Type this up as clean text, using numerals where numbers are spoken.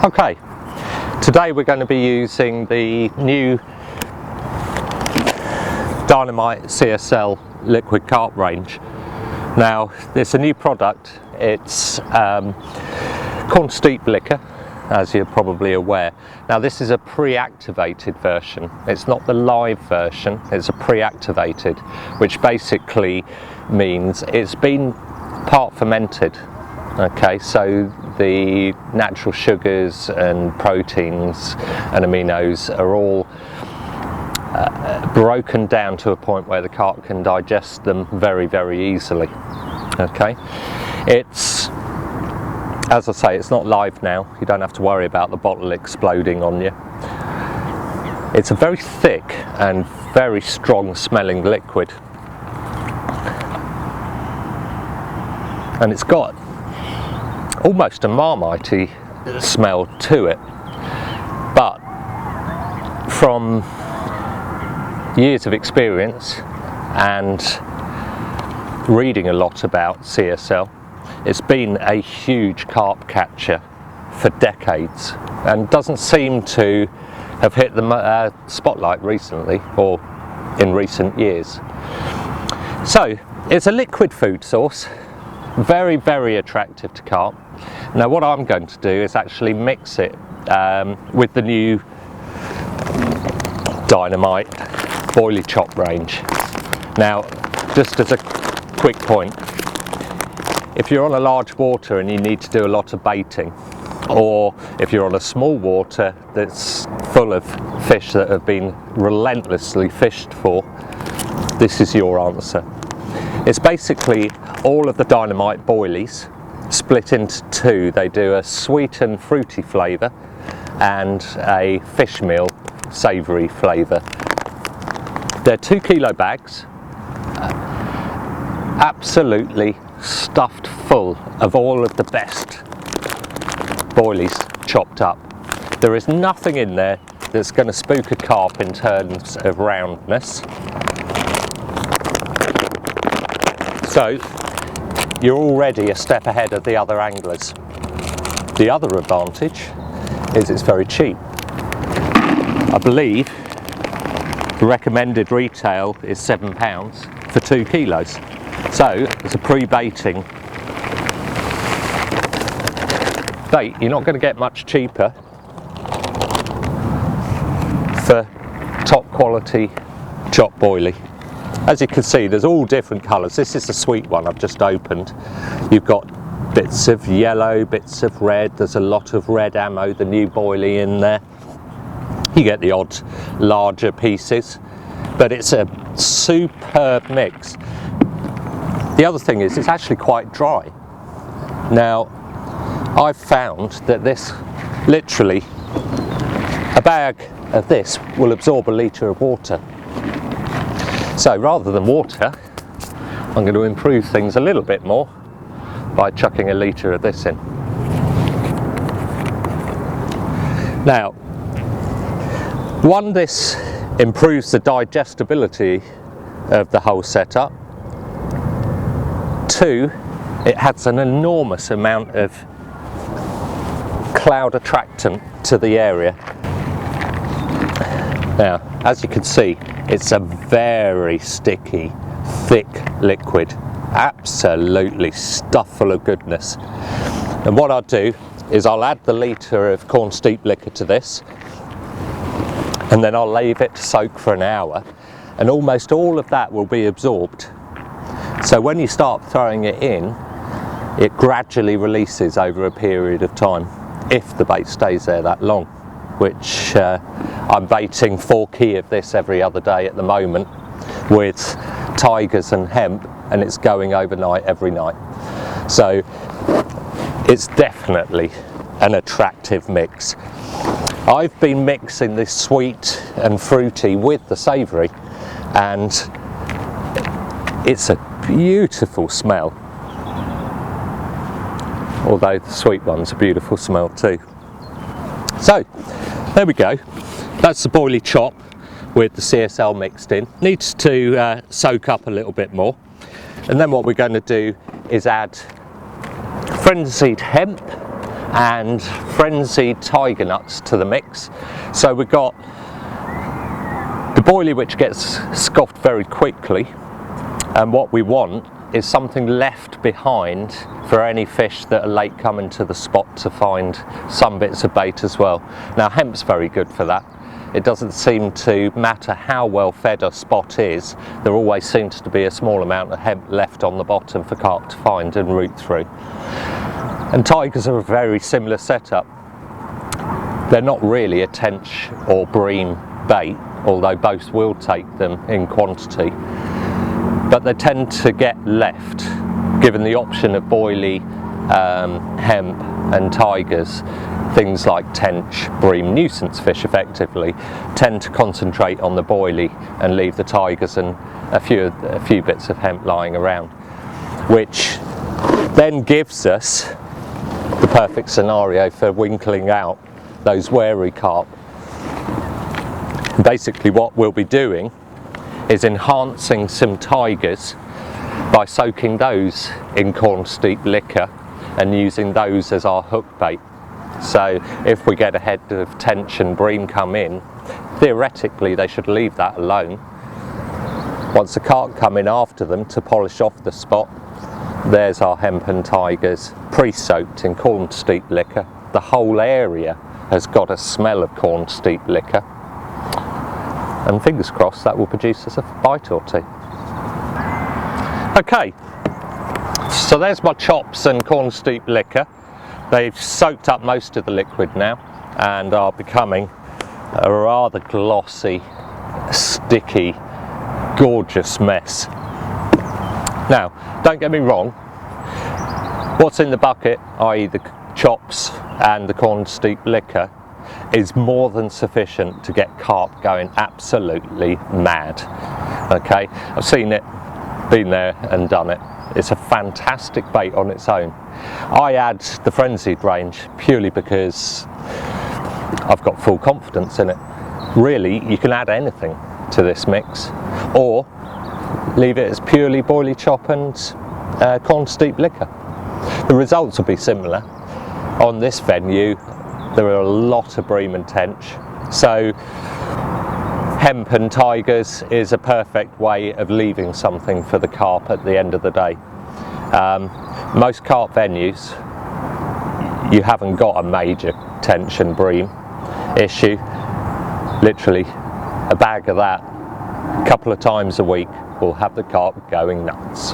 Okay, today we're going to be using the new Dynamite CSL liquid carp range. Now, it's a new product. It's corn steep liquor, as you're probably aware. Now, this is a pre-activated version. It's not the live version, it's a pre-activated, which basically means it's been part fermented. Okay, so the natural sugars and proteins and aminos are all broken down to a point where the carp can digest them very, very easily. Okay, it's, as I say, it's not live now. You don't have to worry about the bottle exploding on you. It's a very thick and very strong smelling liquid, and it's got almost a Marmite-y smell to it, but from years of experience and reading a lot about CSL, it's been a huge carp catcher for decades and doesn't seem to have hit the spotlight recently or in recent years. So it's a liquid food source, very, very attractive to carp. Now, what I'm going to do is actually mix it with the new Dynamite Boilie chop range. Now, just as a quick point, if you're on a large water and you need to do a lot of baiting, or if you're on a small water that's full of fish that have been relentlessly fished for, this is your answer. It's basically all of the Dynamite Boilies split into two. They do a sweet and fruity flavour and a fish meal savoury flavour. They're 2 kilo bags, absolutely stuffed full of all of the best boilies chopped up. There is nothing in there that's going to spook a carp in terms of roundness. So you're already a step ahead of the other anglers. The other advantage is it's very cheap. I believe the recommended retail is £7 for 2 kilos. So it's a pre-baiting bait. You're not going to get much cheaper for top quality chopped boilie. As you can see, there's all different colours. This is the sweet one I've just opened. You've got bits of yellow, bits of red. There's a lot of red ammo, the new boilie in there. You get the odd larger pieces, but it's a superb mix. The other thing is it's actually quite dry. Now, I've found that this, literally, a bag of this will absorb a litre of water. So rather than water, I'm going to improve things a little bit more by chucking a litre of this in. Now, one, this improves the digestibility of the whole setup. Two, it adds an enormous amount of cloud attractant to the area. Now, as you can see, it's a very sticky, thick liquid, absolutely stuffed full of goodness. And what I'll do is I'll add the litre of corn steep liquor to this, and then I'll leave it to soak for an hour, and almost all of that will be absorbed. So when you start throwing it in, it gradually releases over a period of time, if the bait stays there that long, which I'm baiting 4 key of this every other day at the moment with tigers and hemp, and it's going overnight every night. So it's definitely an attractive mix. I've been mixing this sweet and fruity with the savoury, and it's a beautiful smell. Although the sweet one's a beautiful smell too. So there we go. That's the boilie chop with the CSL mixed in. Needs to soak up a little bit more. And then what we're going to do is add frenzied hemp and frenzied tiger nuts to the mix. So we've got the boilie, which gets scoffed very quickly, and what we want is something left behind for any fish that are late coming to the spot to find some bits of bait as well. Now hemp's very good for that. It doesn't seem to matter how well fed a spot is, there always seems to be a small amount of hemp left on the bottom for carp to find and root through. And tigers are a very similar setup. They're not really a tench or bream bait, although both will take them in quantity, but they tend to get left, given the option of boilie, hemp and tigers. Things like tench, bream, nuisance fish effectively tend to concentrate on the boilie and leave the tigers and a few bits of hemp lying around, which then gives us the perfect scenario for winkling out those wary carp. Basically what we'll be doing is enhancing some tigers by soaking those in corn steep liquor and using those as our hook bait. So if we get a head of tench and bream come in, theoretically they should leave that alone. Once the carp come in after them to polish off the spot, there's our hemp and tigers pre-soaked in corn steep liquor. The whole area has got a smell of corn steep liquor, and fingers crossed that will produce us a bite or two. Okay, so there's my chops and corn steep liquor. They've soaked up most of the liquid now and are becoming a rather glossy, sticky, gorgeous mess. Now, don't get me wrong, what's in the bucket, i.e. the chops and the corn steep liquor, is more than sufficient to get carp going absolutely mad. Okay, I've seen it, been there and done it. It's a fantastic bait on its own. I add the frenzied range purely because I've got full confidence in it. Really, you can add anything to this mix, or leave it as purely boilie chop and corn steep liquor. The results will be similar. On this venue, there are a lot of bream and tench, so hemp and tigers is a perfect way of leaving something for the carp at the end of the day. Most carp venues, you haven't got a major tench and bream issue. Literally a bag of that a couple of times a week will have the carp going nuts.